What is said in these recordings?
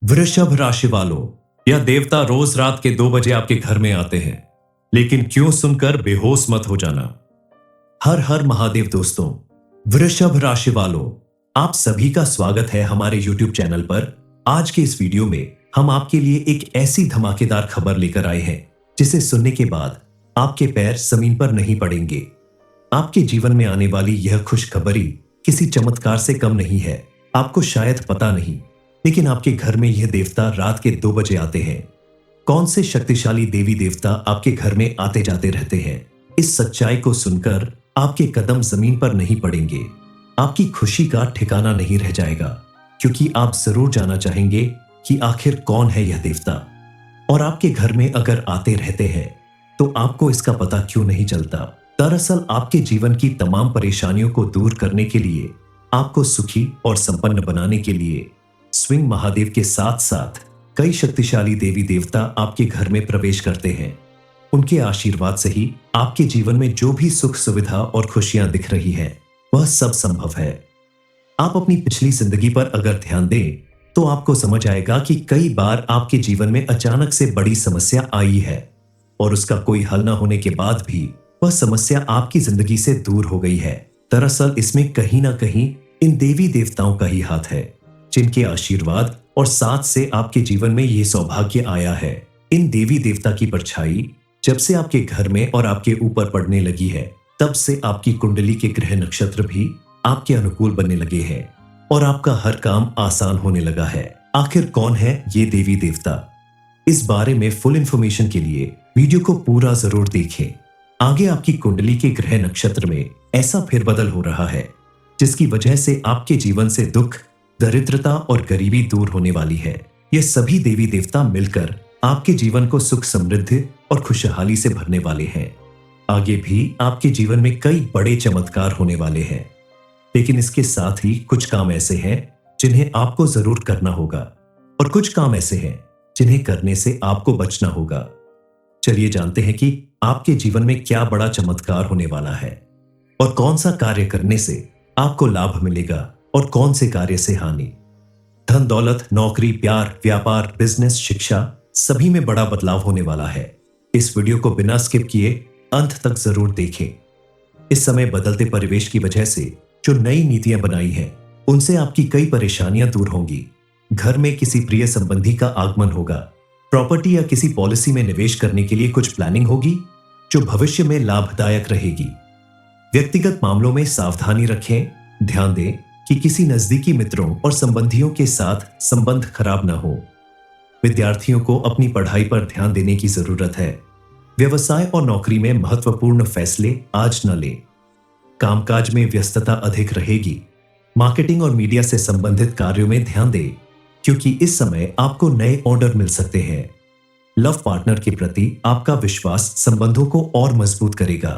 वृषभ राशि वालों, यह देवता रोज रात के 2 बजे आपके घर में आते हैं, लेकिन क्यों सुनकर बेहोश मत हो जाना। हर हर महादेव दोस्तों। वृषभ राशि वालों, आप सभी का स्वागत है हमारे YouTube चैनल पर। आज के इस वीडियो में हम आपके लिए एक ऐसी धमाकेदार खबर लेकर आए हैं जिसे सुनने के बाद आपके पैर जमीन पर नहीं पड़ेंगे। आपके जीवन में आने वाली यह खुशखबरी किसी चमत्कार से कम नहीं है। आपको शायद पता नहीं, लेकिन आपके घर में यह देवता रात के 2 बजे आते हैं। कौन से शक्तिशाली देवी देवता आपके घर में आते जाते रहते हैं? इस सच्चाई को सुनकर आपके कदम जमीन पर नहीं पड़ेंगे। आपकी खुशी का ठिकाना नहीं रह जाएगा, क्योंकि आप जरूर जानना चाहेंगे कि आखिर कौन है यह देवता, और आपके घर में अगर आते रहते हैं तो आपको इसका पता क्यों नहीं चलता। दरअसल आपके जीवन की तमाम परेशानियों को दूर करने के लिए, आपको सुखी और संपन्न बनाने के लिए स्वयं महादेव के साथ साथ कई शक्तिशाली देवी देवता आपके घर में प्रवेश करते हैं। उनके आशीर्वाद से ही आपके जीवन में जो भी सुख सुविधा और खुशियां दिख रही है, वह सब संभव है। आप अपनी पिछली जिंदगी पर अगर ध्यान दें तो आपको समझ आएगा कि कई बार आपके जीवन में अचानक से बड़ी समस्या आई है, और उसका कोई हल न होने के बाद भी वह समस्या आपकी जिंदगी से दूर हो गई है। दरअसल इसमें कहीं ना कहीं इन देवी देवताओं का ही हाथ है, जिनके आशीर्वाद और साथ से आपके जीवन में यह सौभाग्य आया है। इन देवी देवता की परछाई जब से आपके घर में और आपके ऊपर पड़ने लगी है, तब से आपकी कुंडली के ग्रह नक्षत्र भी आपके अनुकूल बनने लगे हैं और आपका हर काम आसान होने लगा है। आखिर कौन है ये देवी देवता? इस बारे में फुल इंफॉर्मेशन के लिए वीडियो को पूरा जरूर देखें। आगे आपकी कुंडली के ग्रह नक्षत्र में ऐसा फेरबदल हो रहा है जिसकी वजह से आपके जीवन से दुख, दरिद्रता और गरीबी दूर होने वाली है। ये सभी देवी देवता मिलकर आपके जीवन को सुख, समृद्धि और खुशहाली से भरने वाले हैं। आगे भी आपके जीवन में कई बड़े चमत्कार होने वाले हैं, लेकिन इसके साथ ही कुछ काम ऐसे हैं जिन्हें आपको जरूर करना होगा, और कुछ काम ऐसे हैं जिन्हें करने से आपको बचना होगा। चलिए जानते हैं कि आपके जीवन में क्या बड़ा चमत्कार होने वाला है, और कौन सा कार्य करने से आपको लाभ मिलेगा और कौन से कार्य से हानि। धन दौलत, नौकरी, प्यार, व्यापार, बिजनेस, शिक्षा, सभी में बड़ा बदलाव होने वाला है। इस वीडियो को बिना स्किप किए अंत तक जरूर देखें। इस समय बदलते परिवेश की वजह से जो नई नीतियां बनाई हैं, उनसे आपकी कई परेशानियां दूर होंगी। घर में किसी प्रिय संबंधी का आगमन होगा। प्रॉपर्टी या किसी पॉलिसी में निवेश करने के लिए कुछ प्लानिंग होगी जो भविष्य में लाभदायक रहेगी। व्यक्तिगत मामलों में सावधानी रखें। ध्यान दें कि किसी नजदीकी मित्रों और संबंधियों के साथ संबंध खराब ना हो। विद्यार्थियों को अपनी पढ़ाई पर ध्यान देने की जरूरत है। व्यवसाय और नौकरी में महत्वपूर्ण फैसले आज न लें। कामकाज में व्यस्तता अधिक रहेगी। मार्केटिंग और मीडिया से संबंधित कार्यों में ध्यान दें, क्योंकि इस समय आपको नए ऑर्डर मिल सकते हैं। लव पार्टनर के प्रति आपका विश्वास संबंधों को और मजबूत करेगा।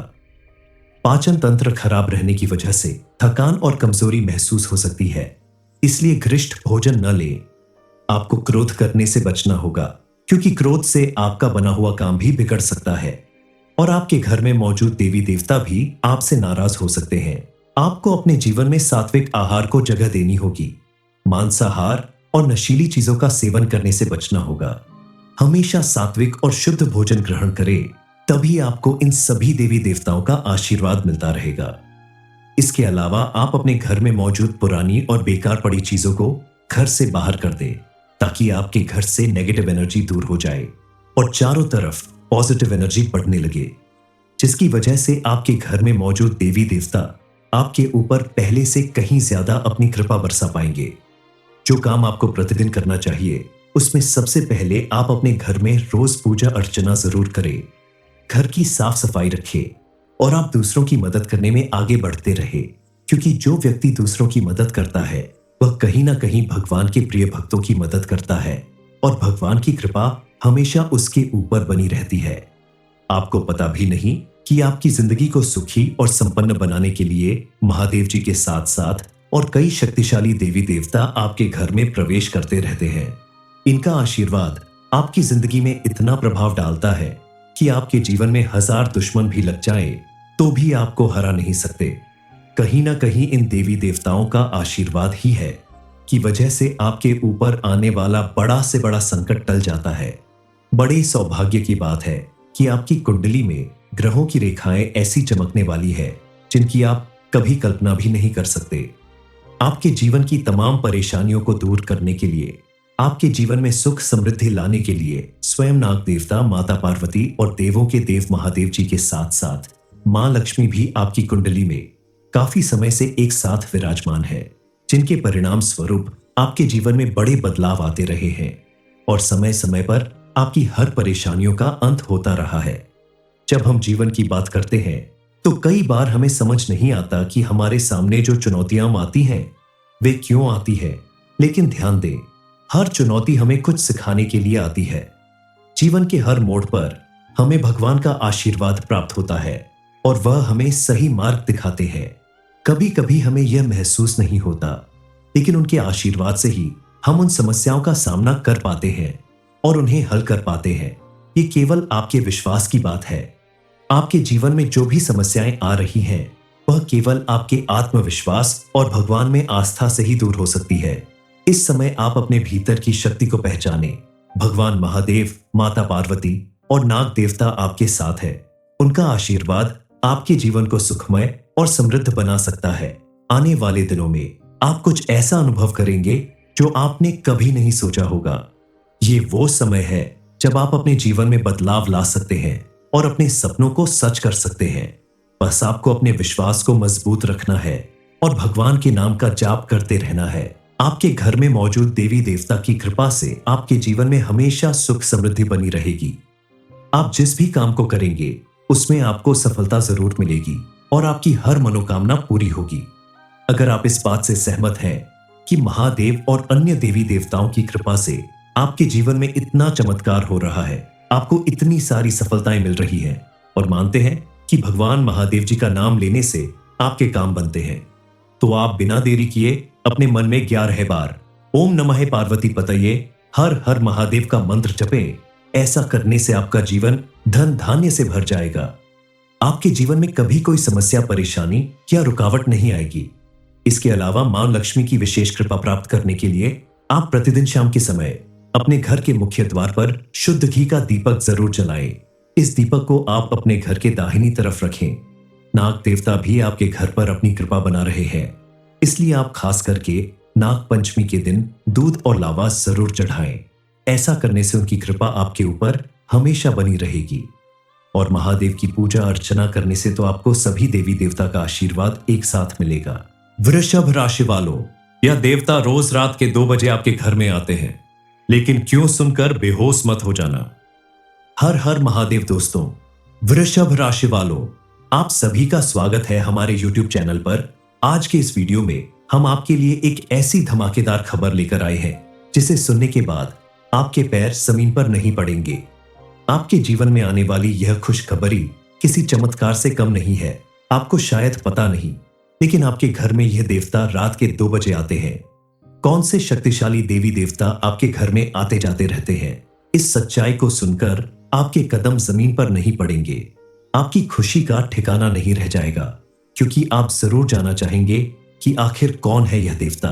पाचन तंत्र खराब रहने की वजह से थकान और कमजोरी महसूस हो सकती है, इसलिए घृष्ट भोजन न लें। आपको क्रोध करने से बचना होगा, क्योंकि क्रोध से आपका बना हुआ काम भी बिगड़ सकता है, और आपके घर में मौजूद देवी देवता भी आपसे नाराज हो सकते हैं। आपको अपने जीवन में सात्विक आहार को जगह देनी होगी। मांसाहार और नशीली चीजों का सेवन करने से बचना होगा। हमेशा सात्विक और शुद्ध भोजन ग्रहण करें, तभी आपको इन सभी देवी देवताओं का आशीर्वाद मिलता रहेगा। इसके अलावा आप अपने घर में मौजूद पुरानी और बेकार पड़ी चीजों को घर से बाहर कर दें, ताकि आपके घर से नेगेटिव एनर्जी दूर हो जाए और चारों तरफ पॉजिटिव एनर्जी बढ़ने लगे, जिसकी वजह से आपके घर में मौजूद देवी देवता आपके ऊपर पहले से कहीं ज्यादा अपनी कृपा बरसा पाएंगे। जो काम आपको प्रतिदिन करना चाहिए, उसमें सबसे पहले आप अपने घर में रोज पूजा अर्चना जरूर करें। घर की साफ सफाई रखें और आप दूसरों की मदद करने में आगे बढ़ते रहे, क्योंकि जो व्यक्ति दूसरों की मदद करता है वह कहीं ना कहीं भगवान के प्रिय भक्तों की मदद करता है, और भगवान की कृपा हमेशा उसके ऊपर बनी रहती है। आपको पता भी नहीं कि आपकी जिंदगी को सुखी और संपन्न बनाने के लिए महादेव जी के साथ साथ और कई शक्तिशाली देवी देवता आपके घर में प्रवेश करते रहते हैं। इनका आशीर्वाद आपकी जिंदगी में इतना प्रभाव डालता है कि आपके जीवन में 1000 दुश्मन भी लग जाए तो भी आपको हरा नहीं सकते। कहीं ना कहीं इन देवी देवताओं का आशीर्वाद ही है की वजह से आपके ऊपर आने वाला बड़ा से बड़ा संकट टल जाता है। बड़े सौभाग्य की बात है कि आपकी कुंडली में ग्रहों की रेखाएं ऐसी चमकने वाली है जिनकी आप कभी कल्पना भी नहीं कर सकते। आपके जीवन की तमाम परेशानियों को दूर करने के लिए, आपके जीवन में सुख समृद्धि लाने के लिए स्वयं नाग देवता, माता पार्वती और देवों के देव महादेव जी के साथ साथ मां लक्ष्मी भी आपकी कुंडली में काफी समय से एक साथ विराजमान है, जिनके परिणाम स्वरूप आपके जीवन में बड़े बदलाव आते रहे हैं और समय समय पर आपकी हर परेशानियों का अंत होता रहा है। जब हम जीवन की बात करते हैं तो कई बार हमें समझ नहीं आता कि हमारे सामने जो चुनौतियां आती हैं वे क्यों आती है, लेकिन ध्यान दें, हर चुनौती हमें कुछ सिखाने के लिए आती है। जीवन के हर मोड़ पर हमें भगवान का आशीर्वाद प्राप्त होता है और वह हमें सही मार्ग दिखाते हैं। कभी कभी हमें यह महसूस नहीं होता, लेकिन उनके आशीर्वाद से ही हम उन समस्याओं का सामना कर पाते हैं और उन्हें हल कर पाते हैं। ये केवल आपके विश्वास की बात है। आपके जीवन में जो भी समस्याएं आ रही हैं, वह केवल आपके आत्मविश्वास और भगवान में आस्था से ही दूर हो सकती है। इस समय आप अपने भीतर की शक्ति को पहचानें। भगवान महादेव, माता पार्वती और नाग देवता आपके साथ है। उनका आशीर्वाद आपके जीवन को सुखमय और समृद्ध बना सकता है। आने वाले दिनों में आप कुछ ऐसा अनुभव करेंगे जो आपने कभी नहीं सोचा होगा। ये वो समय है जब आप अपने जीवन में बदलाव ला सकते हैं और अपने सपनों को सच कर सकते हैं। बस आपको अपने विश्वास को मजबूत रखना है और भगवान के नाम का जाप करते रहना है। आपके घर में मौजूद देवी देवता की कृपा से आपके जीवन में हमेशा सुख समृद्धि बनी रहेगी। आप जिस भी काम को करेंगे उसमें आपको सफलता जरूर मिलेगी और आपकी हर मनोकामना पूरी होगी। अगर आप इस बात से सहमत हैं कि महादेव और अन्य देवी देवताओं की कृपा से आपके जीवन में इतना चमत्कार हो रहा है, आपको इतनी सारी सफलताएं मिल रही हैं और मानते हैं कि भगवान महादेव जी का नाम लेने से आपके काम बनते हैं, तो आप बिना देरी किए अपने मन में 11 बार ओम नमः पार्वती पतये हर हर महादेव का मंत्र जपें। ऐसा करने से आपका जीवन धन धान्य से भर जाएगा। आपके जीवन में कभी कोई समस्या, परेशानी या रुकावट नहीं आएगी। इसके अलावा मां लक्ष्मी की विशेष कृपा प्राप्त करने के लिए आप प्रतिदिन शाम के समय अपने घर के मुख्य द्वार पर शुद्ध घी का दीपक जरूर जलाएं। इस दीपक को आप अपने घर के दाहिनी तरफ रखें। नाग देवता भी आपके घर पर अपनी कृपा बना रहे हैं, इसलिए आप खास करके नाग पंचमी के दिन दूध और लावा जरूर चढ़ाएं। ऐसा करने से उनकी कृपा आपके ऊपर हमेशा बनी रहेगी। और महादेव की पूजा अर्चना करने से तो आपको सभी देवी देवता का आशीर्वाद एक साथ मिलेगा। वृषभ राशि वालों, यह देवता रोज रात के 2 बजे आपके घर में आते हैं, लेकिन क्यों सुनकर बेहोश मत हो जाना। हर हर महादेव दोस्तों, वृषभ राशि वालों, आप सभी का स्वागत है हमारे YouTube चैनल पर। आज के इस वीडियो में हम आपके लिए एक ऐसी धमाकेदार खबर लेकर आए हैं जिसे सुनने के बाद आपके पैर जमीन पर नहीं पड़ेंगे। आपके जीवन में आने वाली यह खुशखबरी किसी चमत्कार से कम नहीं है। आपको शायद पता नहीं, लेकिन आपके घर में यह देवता रात के 2 बजे आते हैं। कौन से शक्तिशाली देवी देवता आपके घर में आते जाते रहते हैं, इस सच्चाई को सुनकर आपके कदम जमीन पर नहीं पड़ेंगे। आपकी खुशी का ठिकाना नहीं रह जाएगा, क्योंकि आप जरूर जानना चाहेंगे कि आखिर कौन है यह देवता,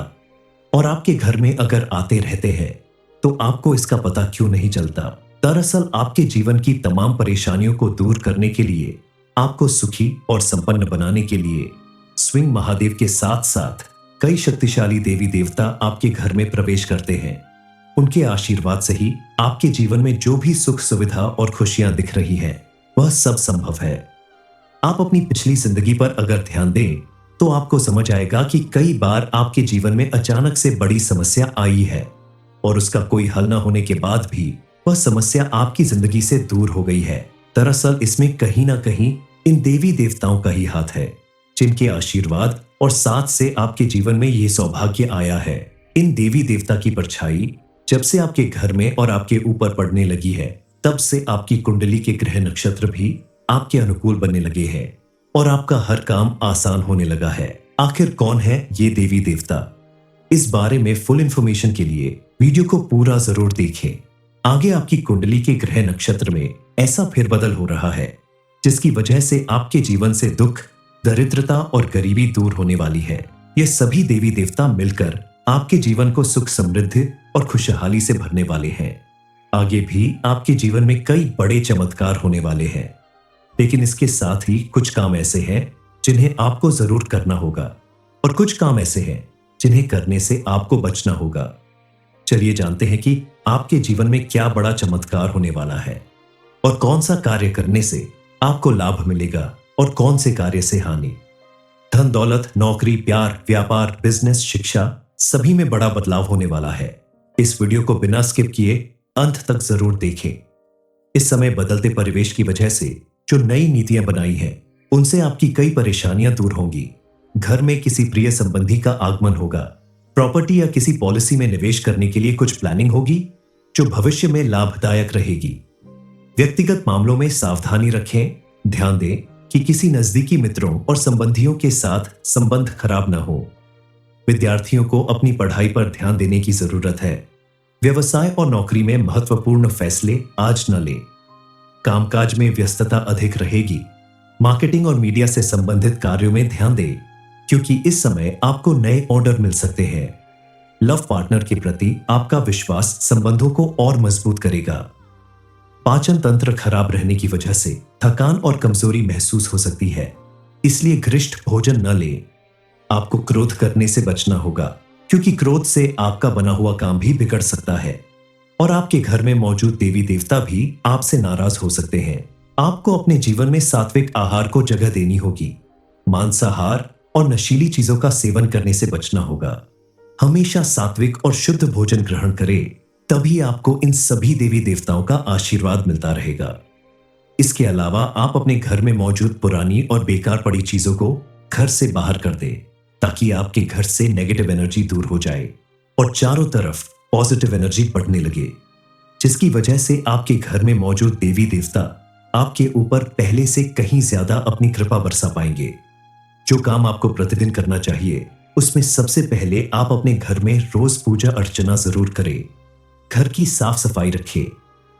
और आपके घर में अगर आते रहते हैं तो आपको इसका पता क्यों नहीं चलता। दरअसल आपके जीवन की तमाम परेशानियों को दूर करने के लिए, आपको सुखी और संपन्न बनाने के लिए स्वयं महादेव के साथ साथ कई शक्तिशाली देवी देवता आपके घर में प्रवेश करते हैं। उनके आशीर्वाद से ही आपके जीवन में जो भी सुख सुविधा और खुशियां दिख रही हैं, वह सब संभव है। आप अपनी पिछली जिंदगी पर अगर ध्यान दें तो आपको समझ आएगा कि कई बार आपके जीवन में अचानक से बड़ी समस्या आई है और उसका कोई हल न होने के बाद भी वह समस्या आपकी जिंदगी से दूर हो गई है। दरअसल इसमें कहीं ना कहीं इन देवी देवताओं का ही हाथ है, जिनके आशीर्वाद और साथ से आपके जीवन में ये सौभाग्य आया है। इन देवी देवता की परछाई जब से आपके घर में और आपके ऊपर पड़ने लगी है, तब से आपकी कुंडली के ग्रह नक्षत्र भी आपके अनुकूल बनने लगे हैं और आपका हर काम आसान होने लगा है। आखिर कौन है ये देवी देवता? इस बारे में फुल इंफॉर्मेशन के लिए वीडियो को पूरा जरूर देखें। आगे आपकी कुंडली के ग्रह नक्षत्र में ऐसा फेरबदल हो रहा है जिसकी वजह से आपके जीवन से दुख, दरिद्रता और गरीबी दूर होने वाली है। ये सभी देवी देवता मिलकर आपके जीवन को सुख समृद्धि और खुशहाली से भरने वाले हैं। आगे भी आपके जीवन में कई बड़े चमत्कार होने वाले हैं, लेकिन इसके साथ ही कुछ काम ऐसे हैं जिन्हें आपको जरूर करना होगा और कुछ काम ऐसे हैं जिन्हें करने से आपको बचना होगा। चलिए जानते हैं कि आपके जीवन में क्या बड़ा चमत्कार होने वाला है और कौन सा कार्य करने से आपको लाभ मिलेगा और कौन से कार्य से हानि। धन दौलत, नौकरी, प्यार, व्यापार, बिजनेस, शिक्षा, सभी में बड़ा बदलाव होने वाला है। इस वीडियो को बिना स्किप किए अंत तक जरूर देखें। इस समय बदलते परिवेश की वजह से जो नई नीतियां बनाई हैं, उनसे आपकी कई परेशानियां दूर होंगी। घर में किसी प्रिय संबंधी का आगमन होगा। प्रॉपर्टी या किसी पॉलिसी में निवेश करने के लिए कुछ प्लानिंग होगी जो भविष्य में लाभदायक रहेगी। व्यक्तिगत मामलों में सावधानी रखें। ध्यान दें कि किसी नजदीकी मित्रों और संबंधियों के साथ संबंध खराब न हो। विद्यार्थियों को अपनी पढ़ाई पर ध्यान देने की जरूरत है। व्यवसाय और नौकरी में महत्वपूर्ण फैसले आज न लें। कामकाज में व्यस्तता अधिक रहेगी। मार्केटिंग और मीडिया से संबंधित कार्यों में ध्यान दें, क्योंकि इस समय आपको नए ऑर्डर मिल सकते हैं। लव पार्टनर के प्रति आपका विश्वास संबंधों को और मजबूत करेगा। पाचन तंत्र खराब रहने की वजह से थकान और कमजोरी महसूस हो सकती है, इसलिए घृष्ट भोजन न लें। आपको क्रोध करने से बचना होगा, क्योंकि क्रोध से आपका बना हुआ काम भी बिगड़ सकता है और आपके घर में मौजूद देवी देवता भी आपसे नाराज हो सकते हैं। आपको अपने जीवन में सात्विक आहार को जगह देनी होगी। मांसाहार और नशीली चीजों का सेवन करने से बचना होगा। हमेशा सात्विक और शुद्ध भोजन ग्रहण करें, तभी आपको इन सभी देवी देवताओं का आशीर्वाद मिलता रहेगा। इसके अलावा आप अपने घर में मौजूद पुरानी और बेकार पड़ी चीजों को घर से बाहर कर दें, ताकि आपके घर से नेगेटिव एनर्जी दूर हो जाए और चारों तरफ पॉजिटिव एनर्जी बढ़ने लगे, जिसकी वजह से आपके घर में मौजूद देवी देवता आपके ऊपर पहले से कहीं ज्यादा अपनी कृपा बरसा पाएंगे। जो काम आपको प्रतिदिन करना चाहिए, उसमें सबसे पहले आप अपने घर में रोज पूजा अर्चना जरूर करें। घर की साफ सफाई रखें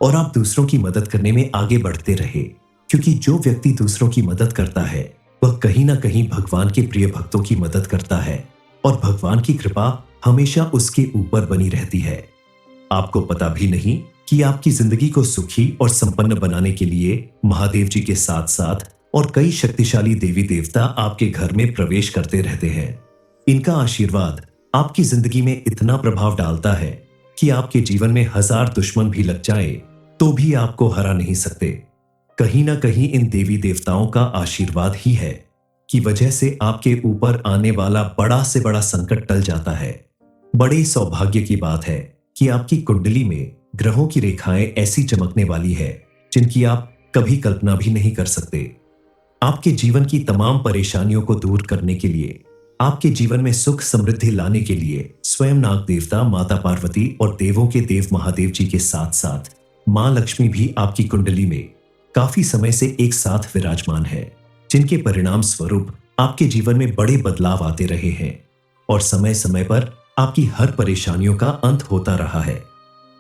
और आप दूसरों की मदद करने में आगे बढ़ते रहे, क्योंकि जो व्यक्ति दूसरों की मदद करता है वह कहीं ना कहीं भगवान के प्रिय भक्तों की मदद करता है और भगवान की कृपा हमेशा उसके ऊपर बनी रहती है। आपको पता भी नहीं कि आपकी जिंदगी को सुखी और संपन्न बनाने के लिए महादेव जी के साथ साथ और कई शक्तिशाली देवी देवता आपके घर में प्रवेश करते रहते हैं। इनका आशीर्वाद आपकी जिंदगी में इतना प्रभाव डालता है कि आपके जीवन में 1000 दुश्मन भी लग जाए तो भी आपको हरा नहीं सकते। कहीं ना कहीं इन देवी देवताओं का आशीर्वाद ही है कि वजह से आपके ऊपर आने वाला बड़ा से बड़ा संकट टल जाता है। बड़े सौभाग्य की बात है कि आपकी कुंडली में ग्रहों की रेखाएं ऐसी चमकने वाली है जिनकी आप कभी कल्पना भी नहीं कर सकते। आपके जीवन की तमाम परेशानियों को दूर करने के लिए, आपके जीवन में सुख समृद्धि लाने के लिए स्वयं नाग देवता, माता पार्वती और देवों के देव महादेव जी के साथ साथ मां लक्ष्मी भी आपकी कुंडली में काफी समय से एक साथ विराजमान है, जिनके परिणाम स्वरूप आपके जीवन में बड़े बदलाव आते रहे हैं और समय समय पर आपकी हर परेशानियों का अंत होता रहा है।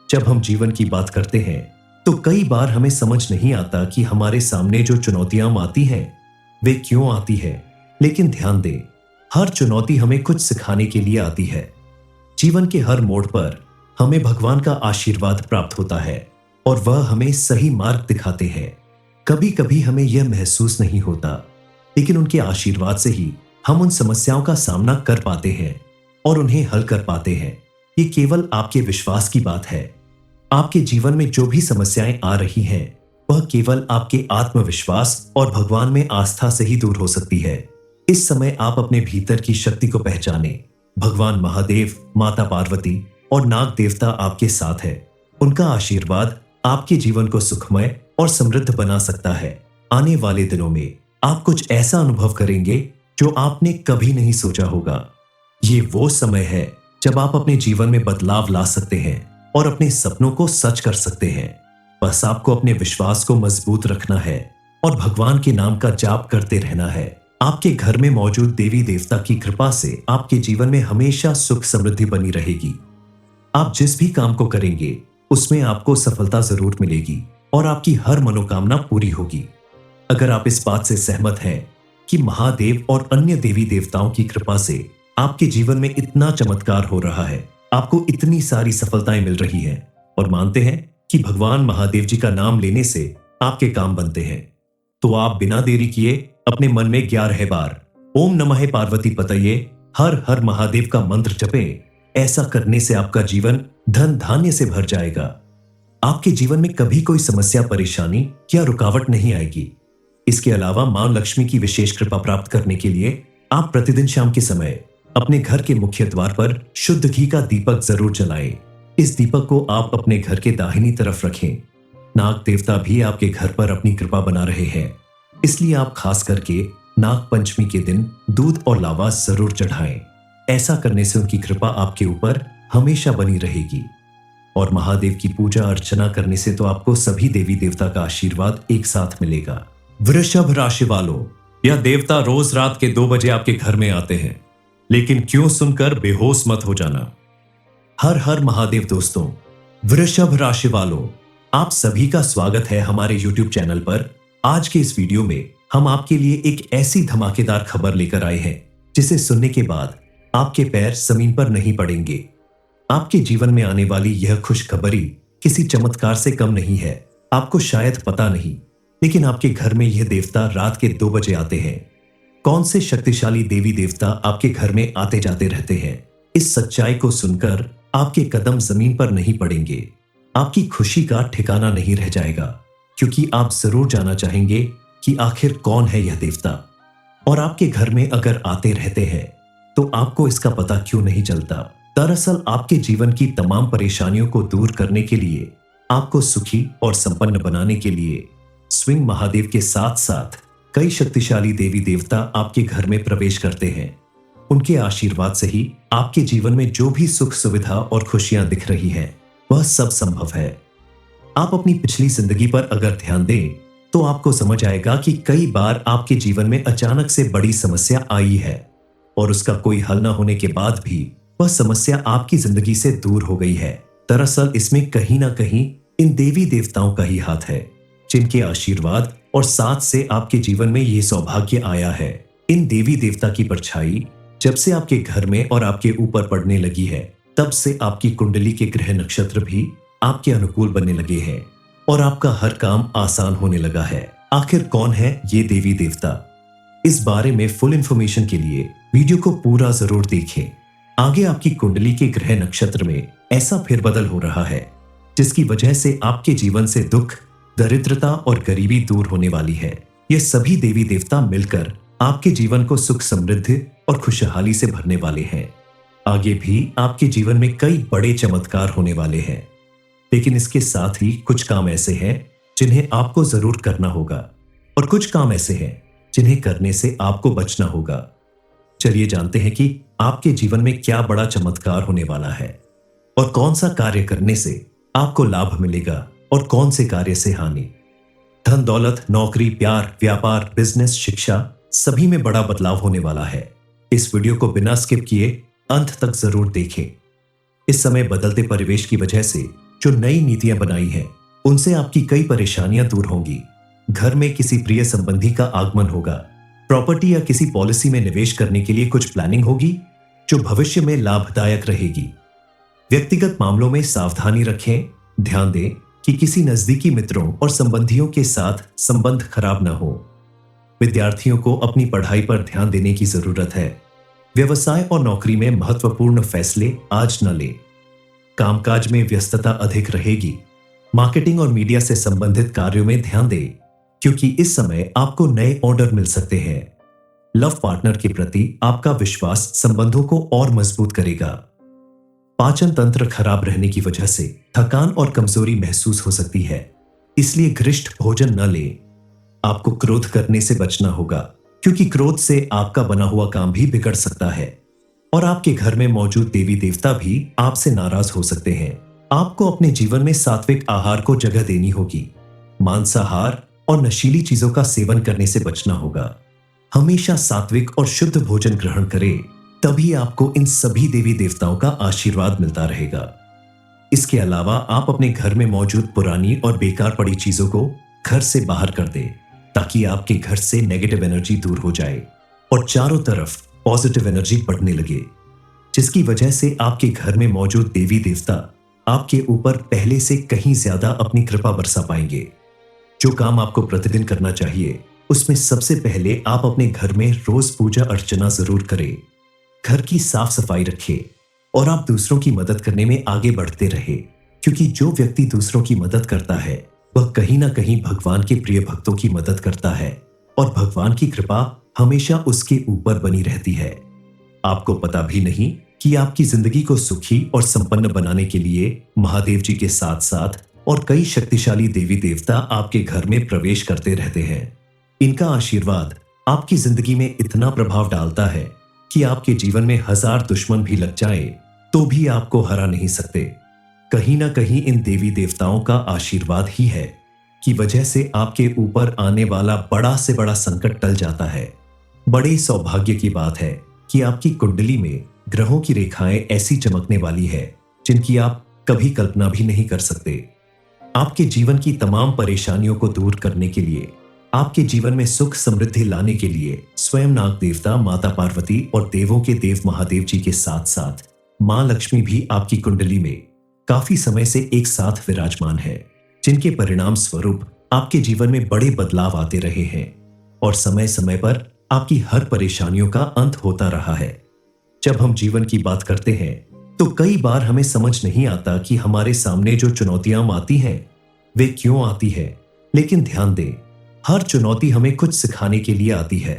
जब हम जीवन की बात करते हैं तो कई बार हमें समझ नहीं आता कि हमारे सामने जो चुनौतियां आती हैं वे क्यों आती है, लेकिन ध्यान दें, हर चुनौती हमें कुछ सिखाने के लिए आती है। जीवन के हर मोड़ पर हमें भगवान का आशीर्वाद प्राप्त होता है और वह हमें सही मार्ग दिखाते हैं। कभी कभी हमें यह महसूस नहीं होता, लेकिन उनके आशीर्वाद से ही हम उन समस्याओं का सामना कर पाते हैं और उन्हें हल कर पाते हैं। ये केवल आपके विश्वास की बात है। आपके जीवन में जो भी समस्याएं आ रही हैं, वह केवल आपके आत्मविश्वास और भगवान में आस्था से ही दूर हो सकती है। इस समय आप अपने भीतर की शक्ति को पहचानें। भगवान महादेव, माता पार्वती और नाग देवता आपके साथ है। उनका आशीर्वाद आपके जीवन को सुखमय और समृद्ध बना सकता है। आने वाले दिनों में आप कुछ ऐसा अनुभव करेंगे जो आपने कभी नहीं सोचा होगा। ये वो समय है जब आप अपने जीवन में बदलाव ला सकते हैं और अपने सपनों को सच कर सकते हैं। बस आपको अपने विश्वास को मजबूत रखना है और भगवान के नाम का जाप करते रहना है। आपके घर में मौजूद देवी देवता की कृपा से आपके जीवन में हमेशा सुख समृद्धि बनी रहेगी। आप जिस भी काम को करेंगे उसमें आपको सफलता जरूर मिलेगी और आपकी हर मनोकामना पूरी होगी। अगर आप इस बात से सहमत हैं कि महादेव और अन्य देवी देवताओं की कृपा से आपके जीवन में इतना चमत्कार हो रहा है, आपको इतनी सारी सफलताएं मिल रही हैं और मानते हैं कि भगवान महादेव जी का नाम लेने से आपके काम बनते हैं, तो आप बिना देरी किए अपने मन में 11 बार ओम नमः पार्वती पतये हर हर महादेव का मंत्र जपें। ऐसा करने से आपका जीवन धन धान्य से भर जाएगा। आपके जीवन में कभी कोई समस्या, परेशानी या रुकावट नहीं आएगी। इसके अलावा मां लक्ष्मी की विशेष कृपा प्राप्त करने के लिए आप प्रतिदिन शाम के समय अपने घर के मुख्य द्वार पर शुद्ध घी का दीपक जरूर जलाएं। इस दीपक को आप अपने घर के दाहिनी तरफ रखें। नाग देवता भी आपके घर पर अपनी कृपा बना रहे हैं, इसलिए आप खास करके नाग पंचमी के दिन दूध और लावा जरूर चढ़ाएं। ऐसा करने से उनकी कृपा आपके ऊपर हमेशा बनी रहेगी। और महादेव की पूजा अर्चना करने से तो आपको सभी देवी देवता का आशीर्वाद एक साथ मिलेगा। वृषभ राशि वालों, यह देवता रोज रात के 2 बजे आपके घर में आते हैं, लेकिन क्यों सुनकर बेहोश मत हो जाना। हर हर महादेव दोस्तों, वृषभ राशि वालों, आप सभी का स्वागत है हमारे YouTube चैनल पर। आज के इस वीडियो में हम आपके लिए एक ऐसी धमाकेदार खबर लेकर आए हैं जिसे सुनने के बाद आपके पैर जमीन पर नहीं पड़ेंगे। आपके जीवन में आने वाली यह खुशखबरी किसी चमत्कार से कम नहीं है। आपको शायद पता नहीं, लेकिन आपके घर में यह देवता रात के 2 बजे आते हैं। कौन से शक्तिशाली देवी देवता आपके घर में आते जाते रहते हैं, इस सच्चाई को सुनकर आपके कदम जमीन पर नहीं पड़ेंगे। आपकी खुशी का ठिकाना नहीं रह जाएगा, क्योंकि आप जरूर जानना चाहेंगे कि आखिर कौन है यह देवता, और आपके घर में अगर आते रहते हैं तो आपको इसका पता क्यों नहीं चलता। दरअसल आपके जीवन की तमाम परेशानियों को दूर करने के लिए, आपको सुखी और संपन्न बनाने के लिए स्वयं महादेव के साथ साथ कई शक्तिशाली देवी देवता आपके घर में प्रवेश करते हैं। उनके आशीर्वाद से ही आपके जीवन में जो भी सुख सुविधा और खुशियां दिख रही हैं, वह सब संभव है। आप अपनी पिछली जिंदगी पर अगर ध्यान दें तो आपको समझ आएगा कि कई बार आपके जीवन में अचानक से बड़ी समस्या आई है और उसका कोई हल न होने के बाद भी वह समस्या आपकी जिंदगी से दूर हो गई है। दरअसल इसमें कहीं ना कहीं इन देवी देवताओं का ही हाथ है, जिनके आशीर्वाद और साथ से आपके जीवन में ये सौभाग्य आया है। इन देवी देवता की परछाई जब से आपके घर में और आपके ऊपर पड़ने लगी है, तब से आपकी कुंडली के ग्रह नक्षत्र भी आपके अनुकूल बनने लगे हैं और आपका हर काम आसान होने लगा है। आखिर कौन है ये देवी देवता, इस बारे में फुल इंफॉर्मेशन के लिए वीडियो को पूरा जरूर देखें। आगे आपकी कुंडली के ग्रह नक्षत्र में ऐसा फेरबदल हो रहा है जिसकी वजह से आपके जीवन से दुख, दरिद्रता और गरीबी दूर होने वाली है। ये सभी देवी देवता मिलकर आपके जीवन को सुख, समृद्धि और खुशहाली से भरने वाले हैं। आगे भी आपके जीवन में कई बड़े चमत्कार होने वाले हैं, लेकिन इसके साथ ही कुछ काम ऐसे हैं जिन्हें आपको जरूर करना होगा और कुछ काम ऐसे हैं जिन्हें करने से आपको बचना होगा। चलिए जानते हैं कि आपके जीवन में क्या बड़ा चमत्कार होने वाला है और कौन सा कार्य करने से आपको लाभ मिलेगा और कौन से कार्य से हानि। धन दौलत, नौकरी, प्यार, व्यापार, बिजनेस, शिक्षा, सभी में बड़ा बदलाव होने वाला है। इस वीडियो को बिना स्किप किए अंत तक जरूर देखें। इस समय बदलते परिवेश की वजह से जो नई नीतियां बनाई हैं, उनसे आपकी कई परेशानियां दूर होंगी। घर में किसी प्रिय संबंधी का आगमन होगा। प्रॉपर्टी या किसी पॉलिसी में निवेश करने के लिए कुछ प्लानिंग होगी जो भविष्य में लाभदायक रहेगी। व्यक्तिगत मामलों में सावधानी रखें। ध्यान दें कि किसी नजदीकी मित्रों और संबंधियों के साथ संबंध खराब न हो। विद्यार्थियों को अपनी पढ़ाई पर ध्यान देने की जरूरत है। व्यवसाय और नौकरी में महत्वपूर्ण फैसले आज न लें। कामकाज में व्यस्तता अधिक रहेगी। मार्केटिंग और मीडिया से संबंधित कार्यों में ध्यान दें, क्योंकि इस समय आपको नए ऑर्डर मिल सकते हैं। लव पार्टनर के प्रति आपका विश्वास संबंधों को और मजबूत करेगा। पाचन तंत्र खराब रहने की वजह से थकान और कमजोरी महसूस हो सकती है, इसलिए घृष्ट भोजन न लें। आपको क्रोध करने से बचना होगा, क्योंकि क्रोध से आपका बना हुआ काम भी बिगड़ सकता है और आपके घर में मौजूद देवी देवता भी आपसे नाराज हो सकते हैं। आपको अपने जीवन में सात्विक आहार को जगह देनी होगी। मांसाहार और नशीली चीजों का सेवन करने से बचना होगा। हमेशा सात्विक और शुद्ध भोजन ग्रहण करें, तभी आपको इन सभी देवी देवताओं का आशीर्वाद मिलता रहेगा। इसके अलावा आप अपने घर में मौजूद पुरानी और बेकार पड़ी चीजों को घर से बाहर कर दें, ताकि आपके घर से नेगेटिव एनर्जी दूर हो जाए और चारों तरफ पॉजिटिव एनर्जी बढ़ने लगे, जिसकी वजह से आपके घर में मौजूद देवी देवता आपके ऊपर पहले से कहीं ज्यादा अपनी कृपा बरसा पाएंगे। जो काम आपको प्रतिदिन करना चाहिए, उसमें सबसे पहले आप अपने घर में रोज पूजा अर्चना जरूर करें, घर की साफ सफाई रखें और आप दूसरों की मदद करने में आगे बढ़ते रहे, क्योंकि जो व्यक्ति दूसरों की मदद करता है वह कहीं ना कहीं भगवान के प्रिय भक्तों की मदद करता है और भगवान की कृपा हमेशा उसके ऊपर बनी रहती है। आपको पता भी नहीं कि आपकी जिंदगी को सुखी और संपन्न बनाने के लिए महादेव जी के साथ साथ और कई शक्तिशाली देवी देवता आपके घर में प्रवेश करते रहते हैं। इनका आशीर्वाद आपकी जिंदगी में इतना प्रभाव डालता है कि आपके जीवन में 1000 दुश्मन भी लग जाए तो भी आपको हरा नहीं सकते। कहीं ना कहीं इन देवी देवताओं का आशीर्वाद ही है कि वजह से आपके ऊपर आने वाला बड़ा से बड़ा संकट टल जाता है। बड़े सौभाग्य की बात है कि आपकी कुंडली में ग्रहों की रेखाएं ऐसी चमकने वाली है जिनकी आप कभी कल्पना भी नहीं कर सकते। आपके जीवन की तमाम परेशानियों को दूर करने के लिए, आपके जीवन में सुख समृद्धि लाने के लिए स्वयं नाग देवता माता पार्वती और देवों के देव महादेव जी के साथ साथ मां लक्ष्मी भी आपकी कुंडली में काफी समय से एक साथ विराजमान है, जिनके परिणाम स्वरूप आपके जीवन में बड़े बदलाव आते रहे हैं और समय समय पर आपकी हर परेशानियों का अंत होता रहा है। जब हम जीवन की बात करते हैं तो कई बार हमें समझ नहीं आता कि हमारे सामने जो चुनौतियां आती हैं वे क्यों आती है, लेकिन ध्यान दें, हर चुनौती हमें कुछ सिखाने के लिए आती है।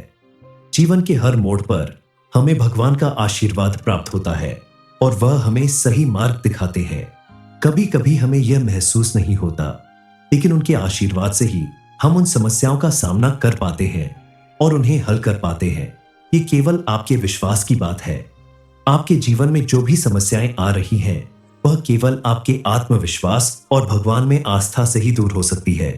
जीवन के हर मोड़ पर हमें भगवान का आशीर्वाद प्राप्त होता है और वह हमें सही मार्ग दिखाते हैं। कभी कभी हमें यह महसूस नहीं होता, लेकिन उनके आशीर्वाद से ही हम उन समस्याओं का सामना कर पाते हैं और उन्हें हल कर पाते हैं। ये केवल आपके विश्वास की बात है। आपके जीवन में जो भी समस्याएं आ रही हैं, वह केवल आपके आत्मविश्वास और भगवान में आस्था से ही दूर हो सकती है।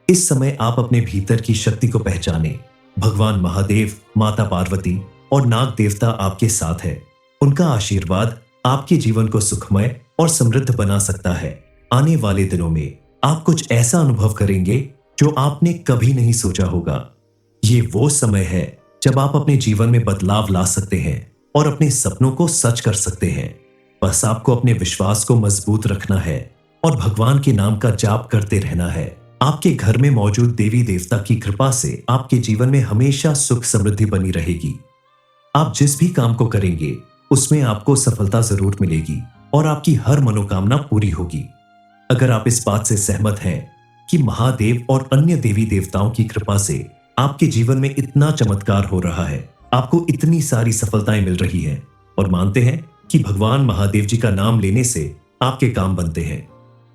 इस समय आप अपने भीतर की शक्ति को पहचानें। भगवान महादेव, माता पार्वती और नाग देवता आपके साथ है। उनका आशीर्वाद आपके जीवन को सुखमय और समृद्ध बना सकता है। आने वाले दिनों में आप कुछ ऐसा अनुभव करेंगे जो आपने कभी नहीं सोचा होगा। ये वो समय है जब आप अपने जीवन में बदलाव ला सकते हैं और अपने सपनों को सच कर सकते हैं। बस आपको अपने विश्वास को मजबूत रखना है और भगवान के नाम का जाप करते रहना है। आपके घर में मौजूद देवी देवता की कृपा से आपके जीवन में हमेशा सुख समृद्धि बनी रहेगी। आप जिस भी काम को करेंगे उसमें आपको सफलता जरूर मिलेगी और आपकी हर मनोकामना पूरी होगी। अगर आप इस बात से सहमत हैं कि महादेव और अन्य देवी देवताओं की कृपा से आपके जीवन में इतना चमत्कार हो रहा है, आपको इतनी सारी सफलताएं मिल रही हैं और मानते हैं कि भगवान महादेव जी का नाम लेने से आपके काम बनते हैं,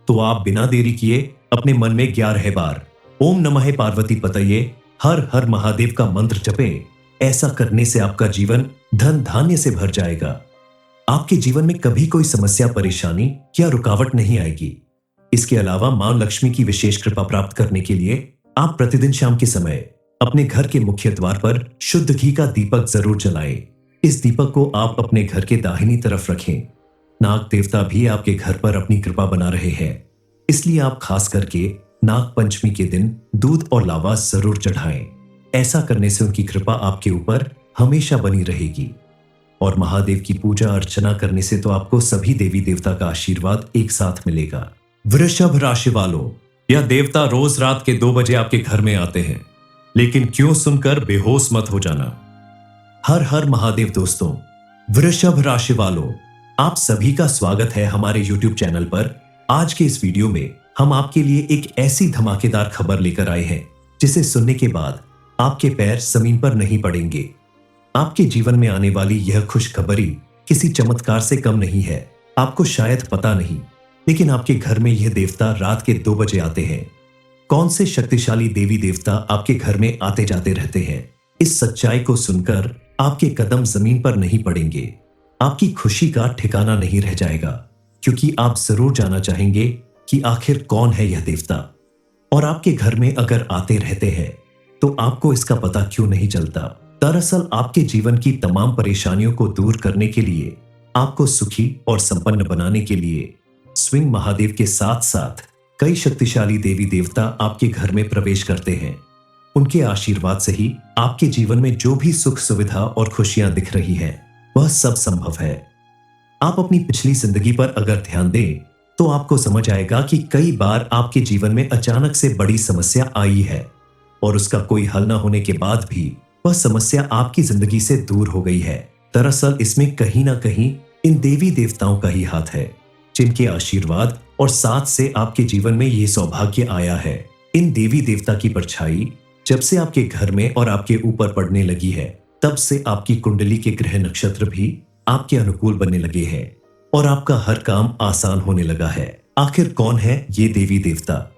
तो आप बिना देरी किए अपने मन में 11 बार ओम नमः पार्वती पतये हर हर महादेव का मंत्र जपें। ऐसा करने से आपका जीवन धन धान्य से भर जाएगा। आपके जीवन में कभी कोई समस्या, परेशानी या रुकावट नहीं आएगी। इसके अलावा मां लक्ष्मी की विशेष कृपा प्राप्त करने के लिए आप प्रतिदिन शाम के समय अपने घर के मुख्य द्वार पर शुद्ध घी का दीपक जरूर जलाएं। इस दीपक को आप अपने घर के दाहिनी तरफ रखें। नाग देवता भी आपके घर पर अपनी कृपा बना रहे हैं, इसलिए आप खास करके नाग पंचमी के दिन दूध और लावा जरूर चढ़ाएं। ऐसा करने से उनकी कृपा आपके ऊपर हमेशा बनी रहेगी। और महादेव की पूजा अर्चना करने से तो आपको सभी देवी देवता का आशीर्वाद एक साथ मिलेगा। वृषभ राशि वालों, यह देवता रोज रात के 2 बजे आपके घर में आते हैं, लेकिन क्यों सुनकर बेहोश मत हो जाना। हर हर महादेव दोस्तों, वृषभ राशि वालों, आप सभी का स्वागत है हमारे YouTube चैनल पर। आज के इस वीडियो में हम आपके लिए एक ऐसी धमाकेदार खबर लेकर आए हैं जिसे सुनने के बाद आपके पैर जमीन पर नहीं पड़ेंगे। आपके जीवन में आने वाली यह खुशखबरी किसी चमत्कार से कम नहीं है। आपको शायद पता नहीं, लेकिन आपके घर में यह देवता रात के 2 बजे आते हैं। कौन से शक्तिशाली देवी देवता आपके घर में आते जाते रहते हैं, इस सच्चाई को सुनकर आपके कदम जमीन पर नहीं पड़ेंगे। आपकी खुशी का ठिकाना नहीं रह जाएगा, क्योंकि आप जरूर जानना चाहेंगे कि आखिर कौन है यह देवता। और आपके घर में अगर आते रहते हैं तो आपको इसका पता क्यों नहीं चलता। दरअसल आपके जीवन की तमाम परेशानियों को दूर करने के लिए, आपको सुखी और संपन्न बनाने के लिए स्वयं महादेव के साथ साथ कई शक्तिशाली देवी देवता आपके घर में प्रवेश करते हैं। उनके आशीर्वाद से ही आपके जीवन में जो भी सुख सुविधा और खुशियां दिख रही है वह सब संभव है। आप अपनी पिछली जिंदगी पर अगर ध्यान दें तो आपको समझ आएगा कि कई बार आपके जीवन में अचानक से बड़ी समस्या आई है और उसका कोई हल न होने के बाद भी वह समस्या आपकी जिंदगी से दूर हो गई है। दरअसल इसमें कहीं ना कहीं इन देवी देवताओं का ही हाथ है, जिनके आशीर्वाद और साथ से आपके जीवन में ये सौभाग्य आया है। इन देवी देवता की परछाई जब से आपके घर में और आपके ऊपर पड़ने लगी है, तब से आपकी कुंडली के ग्रह नक्षत्र भी आपके अनुकूल बनने लगे हैं और आपका हर काम आसान होने लगा है। आखिर कौन है ये देवी देवता?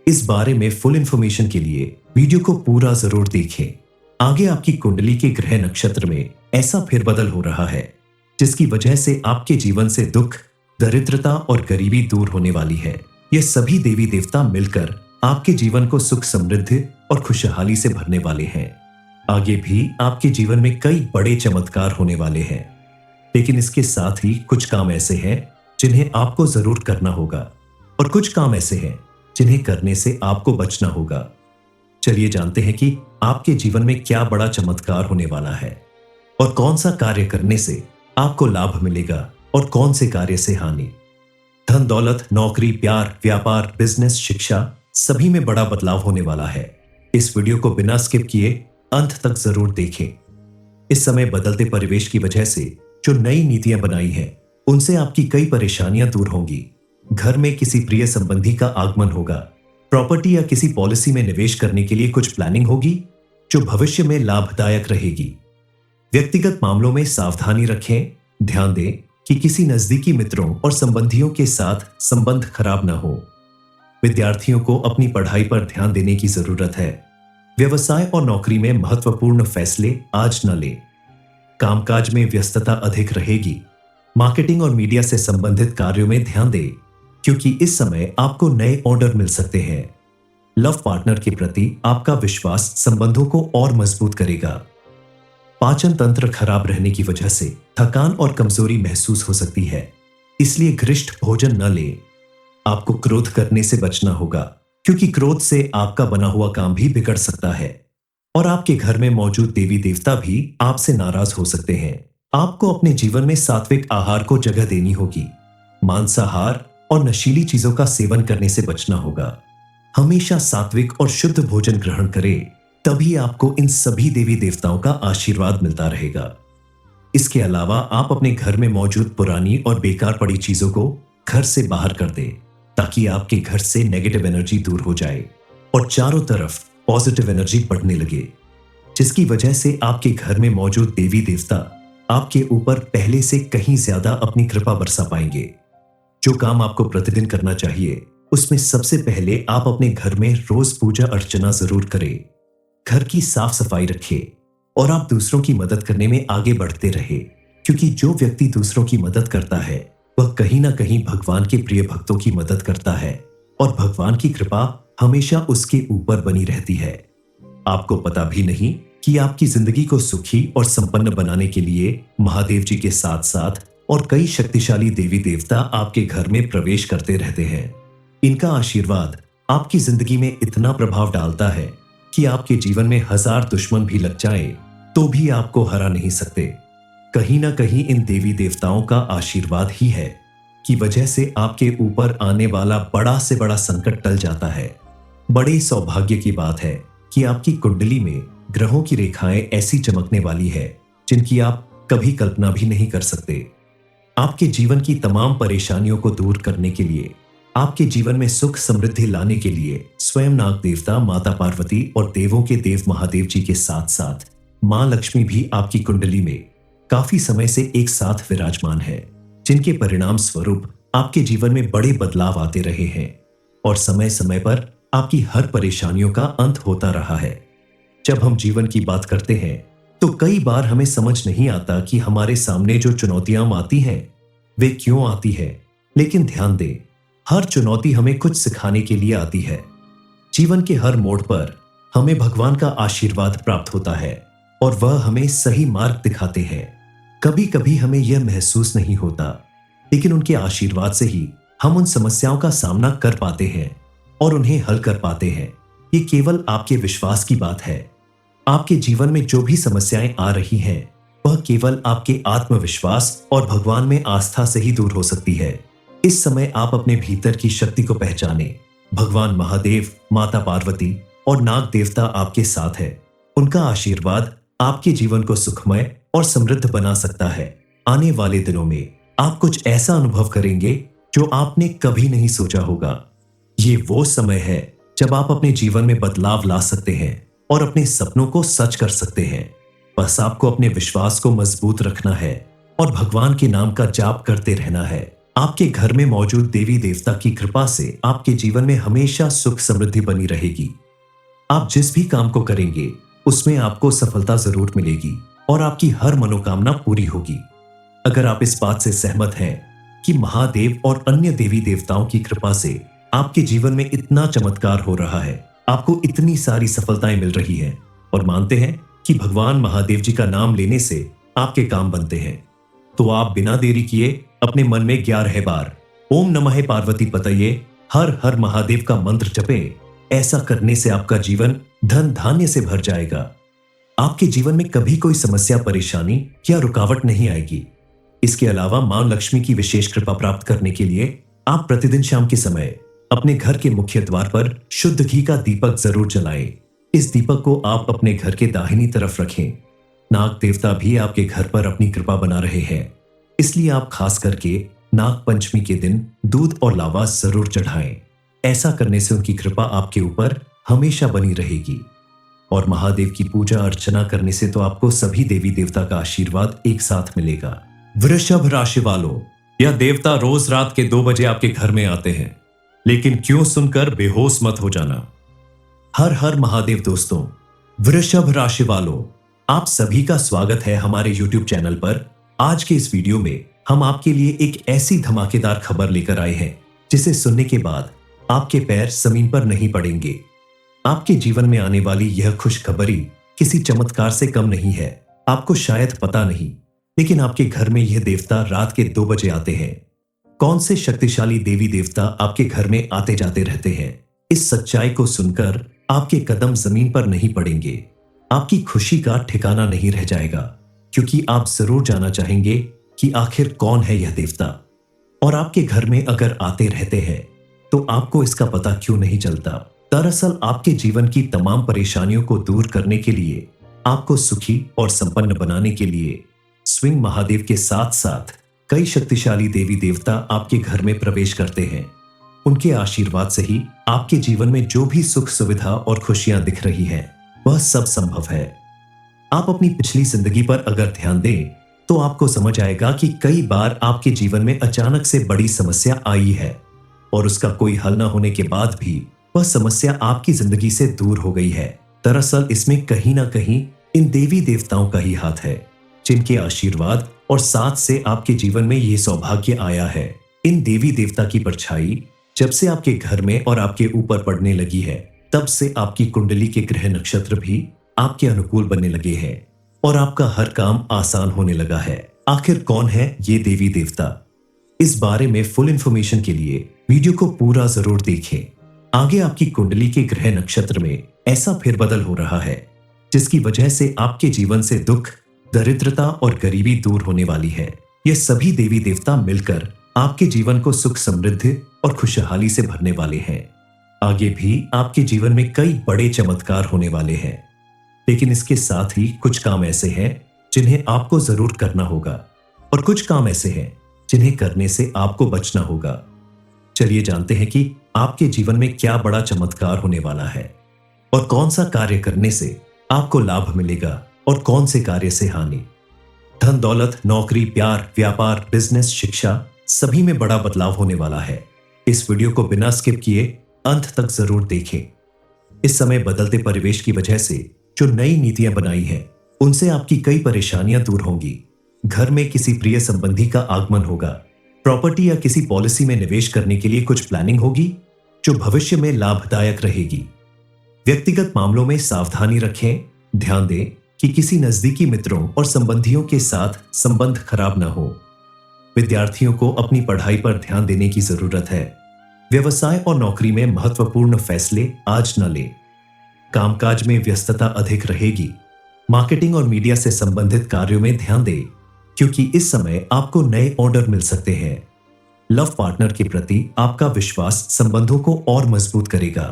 इस बारे में फुल इंफॉर्मेशन के लिए वीडियो को पूरा जरूर देखें। आगे आपकी कुंडली के ग्रह नक्षत्र में ऐसा फेरबदल हो रहा है जिसकी वजह से आपके जीवन से दुख, दरिद्रता और गरीबी दूर होने वाली है। ये सभी देवी देवता मिलकर आपके जीवन को सुख, समृद्धि और खुशहाली से भरने वाले हैं। आगे भी आपके जीवन में कई बड़े चमत्कार होने वाले हैं, लेकिन इसके साथ ही कुछ काम ऐसे हैं जिन्हें आपको जरूर करना होगा और कुछ काम ऐसे हैं जिन्हें करने से आपको बचना होगा। चलिए जानते हैं कि आपके जीवन में क्या बड़ा चमत्कार होने वाला है और कौन सा कार्य करने से आपको लाभ मिलेगा और कौन से कार्य से हानि। धन दौलत, नौकरी, प्यार, व्यापार, बिजनेस, शिक्षा सभी में बड़ा बदलाव होने वाला है। इस वीडियो को बिना स्किप किए अंत तक जरूर देखें। इस समय बदलते परिवेश की वजह से जो नई नीतियां बनाई हैं उनसे आपकी कई परेशानियां दूर होंगी। घर में किसी प्रिय संबंधी का आगमन होगा। प्रॉपर्टी या किसी पॉलिसी में निवेश करने के लिए कुछ प्लानिंग होगी जो भविष्य में लाभदायक रहेगी। व्यक्तिगत मामलों में सावधानी रखें। ध्यान दें कि किसी नजदीकी मित्रों और संबंधियों के साथ संबंध खराब ना हो। विद्यार्थियों को अपनी पढ़ाई पर ध्यान देने की जरूरत है। व्यवसाय और नौकरी में महत्वपूर्ण फैसले आज न लें। कामकाज में व्यस्तता अधिक रहेगी। मार्केटिंग और मीडिया से संबंधित कार्यों में ध्यान दें, क्योंकि इस समय आपको नए ऑर्डर मिल सकते हैं। लव पार्टनर के प्रति आपका विश्वास संबंधों को और मजबूत करेगा। पाचन तंत्र खराब रहने की वजह से थकान और कमजोरी महसूस हो सकती है, इसलिए घृष्ट भोजन न लें। आपको क्रोध करने से बचना होगा, क्योंकि क्रोध से आपका बना हुआ काम भी बिगड़ सकता है और आपके घर में मौजूद देवी देवता भी आपसे नाराज हो सकते हैं। आपको अपने जीवन में सात्विक आहार को जगह देनी होगी। मांसाहार और नशीली चीजों का सेवन करने से बचना होगा। हमेशा सात्विक और शुद्ध भोजन ग्रहण करें, तभी आपको इन सभी देवी देवताओं का आशीर्वाद मिलता रहेगा। इसके अलावा आप अपने घर में मौजूद पुरानी और बेकार पड़ी चीजों को घर से बाहर कर दें, ताकि आपके घर से नेगेटिव एनर्जी दूर हो जाए और चारों तरफ पॉजिटिव एनर्जी बढ़ने लगे, जिसकी वजह से आपके घर में मौजूद देवी देवता आपके ऊपर पहले से कहीं ज्यादा अपनी कृपा बरसा पाएंगे। जो काम आपको प्रतिदिन करना चाहिए उसमें सबसे पहले आप अपने घर में रोज पूजा अर्चना जरूर करें। घर की साफ सफाई रखें और आप दूसरों की मदद करने में आगे बढ़ते रहे, क्योंकि जो व्यक्ति दूसरों की मदद करता है वह कहीं ना कहीं भगवान के प्रिय भक्तों की मदद करता है और भगवान की कृपा हमेशा उसके ऊपर बनी रहती है। आपको पता भी नहीं कि आपकी जिंदगी को सुखी और संपन्न बनाने के लिए महादेव जी के साथ साथ और कई शक्तिशाली देवी देवता आपके घर में प्रवेश करते रहते हैं। इनका आशीर्वाद आपकी जिंदगी में इतना प्रभाव डालता है कि आपके जीवन में 1000 दुश्मन भी लग जाए तो भी आपको हरा नहीं सकते। कहीं ना कहीं इन देवी देवताओं का आशीर्वाद ही है कि वजह से आपके ऊपर आने वाला बड़ा से बड़ा संकट टल जाता है। बड़े सौभाग्य की बात है कि आपकी कुंडली में ग्रहों की रेखाएं ऐसी चमकने वाली है जिनकी आप कभी कल्पना भी नहीं कर सकते। आपके जीवन की तमाम परेशानियों को दूर करने के लिए, आपके जीवन में सुख समृद्धि लाने के लिए स्वयं नाग देवता, माता पार्वती और देवों के देव महादेव जी के साथ साथ मां लक्ष्मी भी आपकी कुंडली में काफी समय से एक साथ विराजमान है, जिनके परिणाम स्वरूप आपके जीवन में बड़े बदलाव आते रहे हैं और समय समय पर आपकी हर परेशानियों का अंत होता रहा है। जब हम जीवन की बात करते हैं तो कई बार हमें समझ नहीं आता कि हमारे सामने जो चुनौतियां आती हैं वे क्यों आती है, लेकिन ध्यान दें, हर चुनौती हमें कुछ सिखाने के लिए आती है। जीवन के हर मोड़ पर हमें भगवान का आशीर्वाद प्राप्त होता है और वह हमें सही मार्ग दिखाते हैं। कभी कभी हमें यह महसूस नहीं होता, लेकिन उनके आशीर्वाद से ही हम उन समस्याओं का सामना कर पाते हैं और उन्हें हल कर पाते हैं। ये केवल आपके विश्वास की बात है। आपके जीवन में जो भी समस्याएं आ रही हैं, वह केवल आपके आत्मविश्वास और भगवान में आस्था से ही दूर हो सकती है। इस समय आप अपने भीतर की शक्ति को पहचानें। भगवान महादेव, माता पार्वती और नाग देवता आपके साथ है। उनका आशीर्वाद आपके जीवन को सुखमय और समृद्ध बना सकता है। आने वाले दिनों में आप कुछ ऐसा अनुभव करेंगे जो आपने कभी नहीं सोचा होगा। ये वो समय है जब आप अपने जीवन में बदलाव ला सकते हैं और अपने सपनों को सच कर सकते हैं। बस आपको अपने विश्वास को मजबूत रखना है और भगवान के नाम का जाप करते रहना है। आपके घर में मौजूद देवी देवता की कृपा से आपके जीवन में हमेशा सुख समृद्धि बनी रहेगी। आप जिस भी काम को करेंगे उसमें आपको सफलता जरूर मिलेगी और आपकी हर मनोकामना पूरी होगी। अगर आप इस बात से सहमत हैं कि महादेव और अन्य देवी देवताओं की कृपा से आपके जीवन में इतना चमत्कार हो रहा है, आपको इतनी सारी सफलताएं मिल रही हैं और मानते हैं कि भगवान महादेव जी का नाम लेने से आपके काम बनते हैं, तो आप बिना देरी किए अपने मन में 11 बार ओम नमः पार्वती पतये हर हर महादेव का मंत्र जपे। ऐसा करने से आपका जीवन धन धान्य से भर जाएगा। आपके जीवन में कभी कोई समस्या, परेशानी या रुकावट नहीं आएगी। इसके अलावा मां लक्ष्मी की विशेष कृपा प्राप्त करने के लिए आप प्रतिदिन शाम के समय अपने घर के मुख्य द्वार पर शुद्ध घी का दीपक जरूर जलाएं। इस दीपक को आप अपने घर के दाहिनी तरफ रखें। नाग देवता भी आपके घर पर अपनी कृपा बना रहे हैं, इसलिए आप खास करके नाग पंचमी के दिन दूध और लावा जरूर चढ़ाएं। ऐसा करने से उनकी कृपा आपके ऊपर हमेशा बनी रहेगी। और महादेव की पूजा अर्चना करने से तो आपको सभी देवी देवता का आशीर्वाद एक साथ मिलेगा। वृषभ राशि वालों, यह देवता रोज रात के 2 बजे आपके घर में आते हैं, लेकिन क्यों सुनकर बेहोश मत हो जाना। हर हर महादेव दोस्तों, वृषभ राशि वालों, आप सभी का स्वागत है हमारे YouTube चैनल पर। आज के इस वीडियो में हम आपके लिए एक ऐसी धमाकेदार खबर लेकर आए हैं जिसे सुनने के बाद आपके पैर जमीन पर नहीं पड़ेंगे। आपके जीवन में आने वाली यह खुशखबरी किसी चमत्कार से कम नहीं है। आपको शायद पता नहीं, लेकिन आपके घर में यह देवता रात के 2 बजे आते हैं। कौन से शक्तिशाली देवी देवता आपके घर में आते जाते रहते हैं, इस सच्चाई को सुनकर आपके कदम जमीन पर नहीं पड़ेंगे। आपकी खुशी का ठिकाना नहीं रह जाएगा, क्योंकि आप जरूर जानना चाहेंगे कि आखिर कौन है यह देवता, और आपके घर में अगर आते रहते हैं तो आपको इसका पता क्यों नहीं चलता। दरअसल आपके जीवन की तमाम परेशानियों को दूर करने के लिए, आपको सुखी और संपन्न बनाने के लिए स्वयं महादेव के साथ साथ कई शक्तिशाली देवी देवता आपके घर में प्रवेश करते हैं। उनके आशीर्वाद से ही आपके जीवन में जो भी सुख सुविधा और खुशियां दिख रही हैं, वह सब संभव है। आप अपनी पिछली जिंदगी पर अगर ध्यान दें तो आपको समझ आएगा कि कई बार आपके जीवन में अचानक से बड़ी समस्या आई है और उसका कोई हल न होने के बाद भी वह समस्या आपकी जिंदगी से दूर हो गई है। दरअसल इसमें कहीं ना कहीं इन देवी देवताओं का ही हाथ है, जिनके आशीर्वाद और साथ से आपके जीवन में ये सौभाग्य आया है। इन देवी देवता की परछाई जब से आपके घर में और आपके ऊपर पड़ने लगी है, तब से आपकी कुंडली के ग्रह नक्षत्र भी आपके अनुकूल बनने लगे हैं और आपका हर काम आसान होने लगा है। आखिर कौन है ये देवी देवता, इस बारे में फुल इंफॉर्मेशन के लिए वीडियो को पूरा जरूर देखें। आगे आपकी कुंडली के ग्रह नक्षत्र में ऐसा फेरबदल हो रहा है जिसकी वजह से आपके जीवन से दुख, दरिद्रता और गरीबी दूर होने वाली है। ये सभी देवी देवता मिलकर आपके जीवन को सुख, समृद्धि और खुशहाली से भरने वाले हैं। आगे भी आपके जीवन में कई बड़े चमत्कार होने वाले हैं, लेकिन इसके साथ ही कुछ काम ऐसे हैं जिन्हें आपको जरूर करना होगा और कुछ काम ऐसे हैं जिन्हें करने से आपको बचना होगा। चलिए जानते हैं कि आपके जीवन में क्या बड़ा चमत्कार होने वाला है और कौन सा कार्य करने से आपको लाभ मिलेगा और कौन से कार्य से हानि। धन दौलत, नौकरी, प्यार, व्यापार, बिजनेस, शिक्षा, सभी में बड़ा बदलाव होने वाला है। इस वीडियो को बिना स्किप किए अंत तक जरूर देखें। इस समय बदलते परिवेश की वजह से जो नई नीतियां बनाई हैं, उनसे आपकी कई परेशानियां दूर होंगी। घर में किसी प्रिय संबंधी का आगमन होगा। प्रॉपर्टी या किसी पॉलिसी में निवेश करने के लिए कुछ प्लानिंग होगी जो भविष्य में लाभदायक रहेगी। व्यक्तिगत मामलों में सावधानी रखें। ध्यान दें कि किसी नजदीकी मित्रों और संबंधियों के साथ संबंध खराब ना हो। विद्यार्थियों को अपनी पढ़ाई पर ध्यान देने की जरूरत है। व्यवसाय और नौकरी में महत्वपूर्ण फैसले आज न लें। कामकाज में व्यस्तता अधिक रहेगी। मार्केटिंग और मीडिया से संबंधित कार्यों में ध्यान दें, क्योंकि इस समय आपको नए ऑर्डर मिल सकते हैं। लव पार्टनर के प्रति आपका विश्वास संबंधों को और मजबूत करेगा।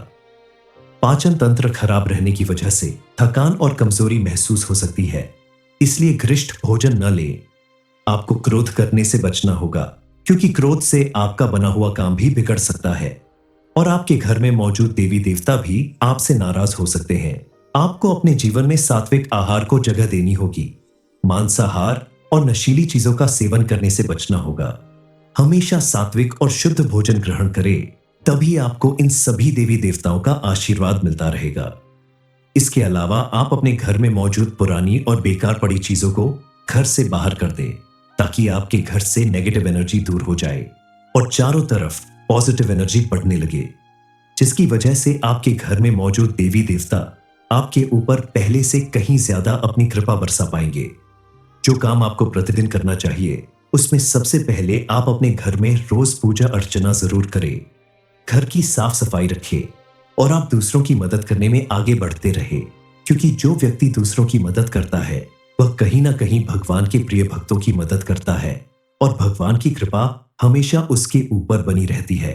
पाचन तंत्र खराब रहने की वजह से थकान और कमजोरी महसूस हो सकती है, इसलिए घृष्ट भोजन न लें। आपको क्रोध करने से बचना होगा, क्योंकि क्रोध से आपका बना हुआ काम भी बिगड़ सकता है और आपके घर में मौजूद देवी देवता भी आपसे नाराज हो सकते हैं। आपको अपने जीवन में सात्विक आहार को जगह देनी होगी। मांसाहार और नशीली चीजों का सेवन करने से बचना होगा। हमेशा सात्विक और शुद्ध भोजन ग्रहण करें, तभी आपको इन सभी देवी देवताओं का आशीर्वाद मिलता रहेगा। इसके अलावा आप अपने घर में मौजूद पुरानी और बेकार पड़ी चीजों को घर से बाहर कर दें, ताकि आपके घर से नेगेटिव एनर्जी दूर हो जाए और चारों तरफ पॉजिटिव एनर्जी बढ़ने लगे, जिसकी वजह से आपके घर में मौजूद देवी देवता आपके ऊपर पहले से कहीं ज्यादा अपनी कृपा बरसा पाएंगे। जो काम आपको प्रतिदिन करना चाहिए, उसमें सबसे पहले आप अपने घर में रोज पूजा अर्चना जरूर करें। घर की साफ सफाई रखें और आप दूसरों की मदद करने में आगे बढ़ते रहे, क्योंकि जो व्यक्ति दूसरों की मदद करता है वह कहीं ना कहीं भगवान के प्रिय भक्तों की मदद करता है और भगवान की कृपा हमेशा उसके ऊपर बनी रहती है।